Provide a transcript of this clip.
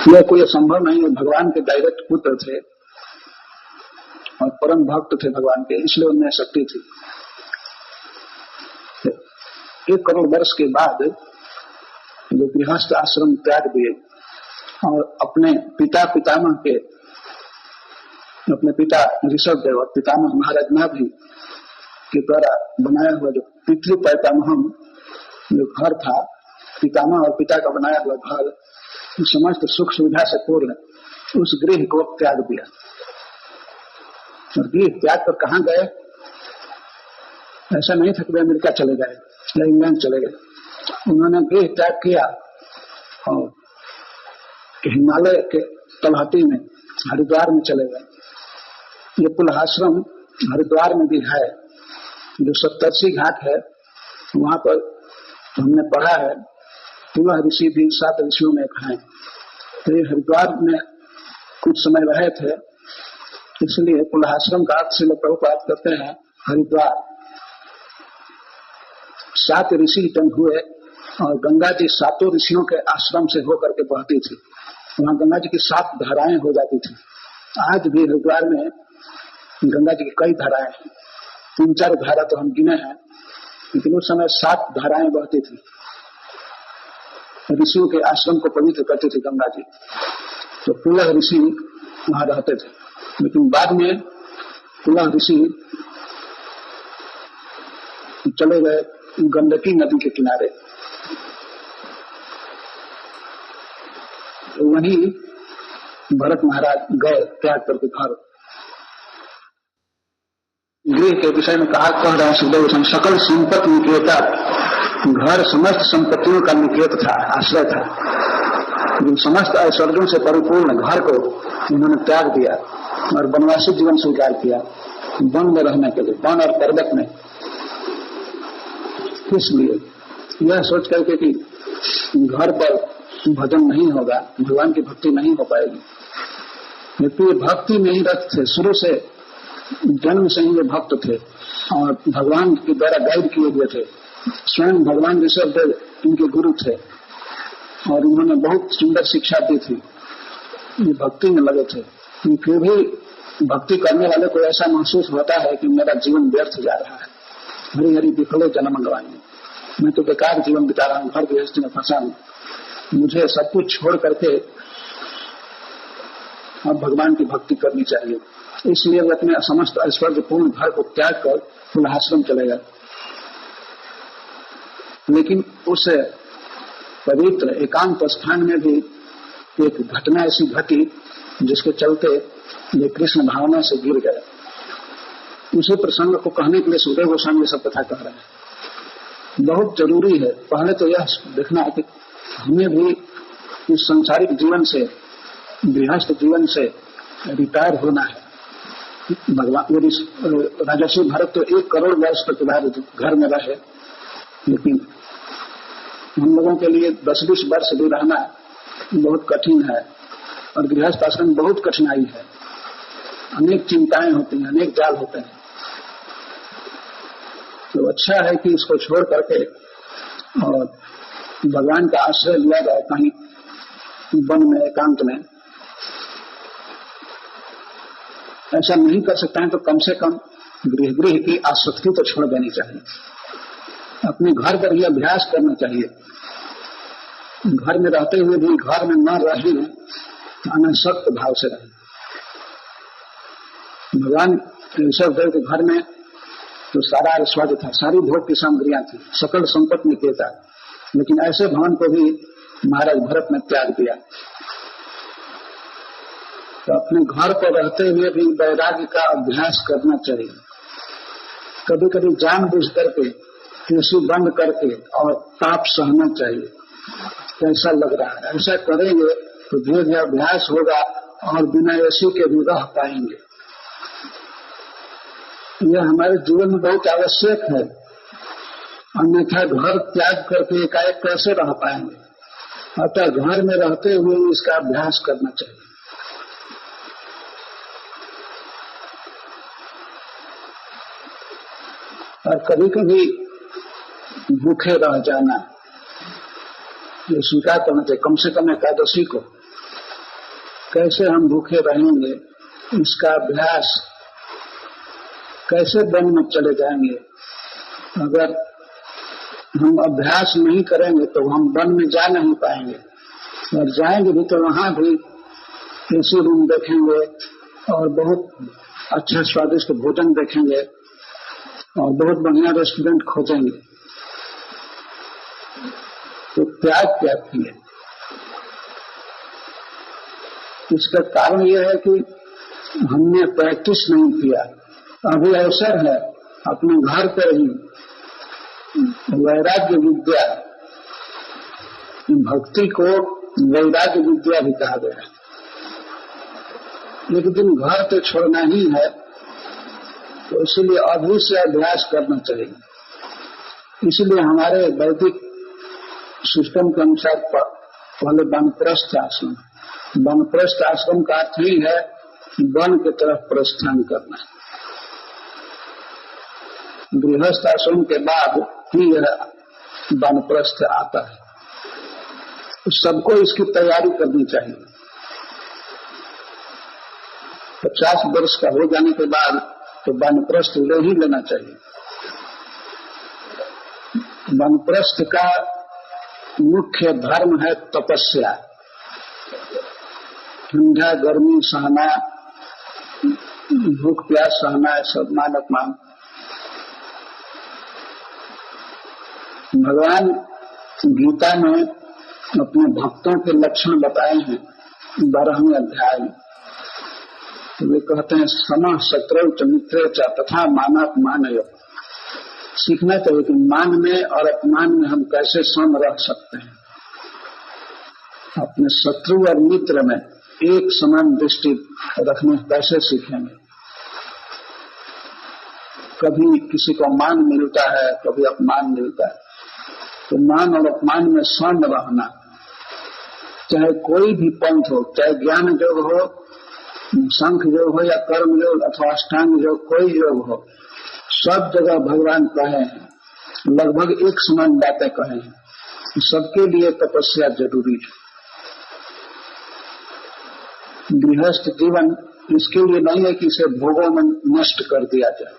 यह कोई संभव नहीं है। भगवान के डायरेक्ट पुत्र थे और परम भक्त थे भगवान के, इसलिए उनमें शक्ति थी। 1 करोड़ वर्ष के बाद जो गृहस्थ आश्रम त्याग दिए और अपने पितामह के, अपने पिता ऋषभदेव और पितामह महाराज नाभि के द्वारा बनाया हुआ जो पितृ पैतामहम जो घर था, पितामह और पिता का बनाया हुआ घर समस्त सुख सुविधा से पूर्ण, उस गृह को त्याग दिया। और गृह त्याग कर कहाँ गए? ऐसा नहीं था कि वे अमेरिका चले गए या इंग्लैंड चले गए। उन्होंने गृह त्याग किया और हिमालय के तलहटी में हरिद्वार में चले गए। ये पुलहाश्रम हरिद्वार में भी है, जो सप्तर्षि घाट है, वहां पर हमने पढ़ा है पुलह ऋषि भी 7 ऋषियों में एक हैं। तो ये हरिद्वार में कुछ समय रहे थे, इसलिए पुलहाश्रम का अर्थ से लोग प्रभुपाद करते हैं हरिद्वार। 7 ऋषि जन्म हुए और गंगा जी 7 ऋषियों के आश्रम से होकर के बहती थी। वहां गंगा जी की 7 धाराएं हो जाती थी। आज भी हरिद्वार में गंगा जी की कई धाराएं हैं, 3-4 धारा तो हम गिने हैं, लेकिन उस समय 7 धाराएं बहती थी। ऋषियों के आश्रम को पवित्र करती थी गंगा जी। तो पुलह ऋषि वहां रहते थे, लेकिन बाद में पुलह ऋषि चले गए गंडकी नदी के किनारे। तो वहीं भरत महाराज गए त्याग करके घर। गृह के विषय में कह रहे हैं सुखदेव, सकल संपत्ति निकेता, घर समस्त संपत्तियों का निकेत था, आश्रय था। जो समस्त ऐश्वर्यों से परिपूर्ण घर को उन्होंने त्याग दिया और वनवासी जीवन स्वीकार किया, वन में रहने के लिए, वन और पर्वत में। इसलिए यह सोच करके कि घर पर भजन नहीं होगा, भगवान की भक्ति नहीं हो पाएगी। लेकिन ये भक्ति में ही रत थे, शुरू से जन्म से ही वे भक्त थे और भगवान के द्वारा गाइड किए हुए थे। स्वयं भगवान ऋषभदेव इनके गुरु थे और उन्होंने बहुत सुंदर शिक्षा दी थी। ये भक्ति में लगे थे, फिर भी भक्ति करने वाले को ऐसा महसूस होता है कि मेरा जीवन व्यर्थ जा रहा है, हरी हरी विफले जन्म गवाएं, मैं तो बेकार जीवन बिता रहा हूँ, घर गृहस्थी में फंसा हूँ, मुझे सब कुछ छोड़ करके अब भगवान की भक्ति करनी चाहिए। इसलिए वे अपने समस्त ऐश्वर्यपूर्ण घर को त्याग कर पुलहाश्रम चले गए। लेकिन उस पवित्र एकांत स्थान में भी एक घटना ऐसी घटी जिसके चलते ये कृष्ण भावना से गिर गए। उसी प्रसंग को कहने के लिए सुखदेव गोस्वामी सब कथा कह रहे हैं। बहुत जरूरी है पहले तो यह देखना है कि हमें भी इस सांसारिक जीवन से, गृहस्थ जीवन से रिटायर होना है। भगवान राजर्षि भरत तो 1 करोड़ वर्ष तक घर में रहे, लेकिन हम लोगों के लिए 10-20 वर्ष भी रहना बहुत कठिन है और गृहस्थ आश्रम में बहुत कठिनाई है, अनेक चिंताएं होती हैं, अनेक जाल होते हैं। तो अच्छा है कि इसको छोड़ करके और भगवान का आश्रय लिया जाए कहीं वन में, एकांत में। ऐसा नहीं कर सकता है तो कम से कम गृह की आसक्ति तो छोड़ देनी चाहिए, अपने घर पर ही अभ्यास करना चाहिए। घर में रहते हुए भी घर में न रहे, अनासक्त भाव से रहे। भगवान ऋषभदेव के घर में तो सारा ऐश्वर्य था, सारी भोग की सामग्रियां थी, सकल संपत्ति निकेता, लेकिन ऐसे भवन को भी महाराज भरत ने त्याग दिया। तो अपने घर पर रहते हुए भी वैराग्य का अभ्यास करना चाहिए। कभी कभी जानबूझ करके कृषि बंद करके और ताप सहना चाहिए। कैसा लग रहा है, ऐसा करेंगे तो धीरे धीरे अभ्यास होगा और बिना एसी के भी रह पाएंगे। यह हमारे जीवन में बहुत आवश्यक है, अन्यथा घर त्याग करके एकाएक कैसे रह पाएंगे। अतः घर में रहते हुए इसका अभ्यास करना चाहिए। और कभी कभी भूखे रह जाना ये स्वीकार करना चाहिए, कम से कम एकादशी को कैसे हम भूखे रहेंगे, इसका अभ्यास कैसे वन में चले जाएंगे। अगर हम अभ्यास नहीं करेंगे तो हम वन में जा नहीं पाएंगे, और जाएंगे भी तो वहां भी एसी रूम देखेंगे और बहुत अच्छा स्वादिष्ट भोजन देखेंगे और बहुत बढ़िया रेस्टोरेंट खोजेंगे, तो त्याग क्या किए। इसका कारण यह है कि हमने प्रैक्टिस नहीं किया। अभी अवसर है अपने घर पर ही वैराग्य विद्या, भक्ति को वैराग्य विद्या भी कहा गया है। एक दिन घर तो छोड़ना ही है, तो इसलिए अभी से अभ्यास करना चाहिए। इसलिए हमारे वैदिक सिस्टम के अनुसार पहले वानप्रस्थ आश्रम, वानप्रस्थ आश्रम का अर्थ ही है वन की तरफ प्रस्थान करना। गृहस्थ आश्रम के बाद ही यह वानप्रस्थ आता है। तो सबको इसकी तैयारी करनी चाहिए। 50 वर्ष का हो जाने के बाद तो वानप्रस्थ ले ही लेना चाहिए। वानप्रस्थ का मुख्य धर्म है तपस्या, ठंडा गर्मी सहना, भूख प्यास सहना, सब मानक मान। भगवान गीता में अपने भक्तों के लक्षण बताए हैं 12वें अध्याय में। वे कहते हैं समः शत्रु च मित्रे च तथा मानापमानयो। सीखना चाहिए कि मान में और अपमान में हम कैसे सम रह सकते हैं। अपने शत्रु और मित्र में एक समान दृष्टि रखने कैसे सीखेंगे। कभी किसी को मान मिलता है, कभी अपमान मिलता है, तो मान और अपमान में सम रहना। चाहे कोई भी पंथ हो, चाहे ज्ञान योग हो, संख योग हो या कर्म योग अथवा अष्टांग योग, कोई योग हो, सब जगह भगवान कहे हैं, लगभग एक समान बातें कहे हैं। सबके लिए तपस्या जरूरी है। गृहस्थ जीवन इसके लिए नहीं है कि इसे भोगों में नष्ट कर दिया जाए।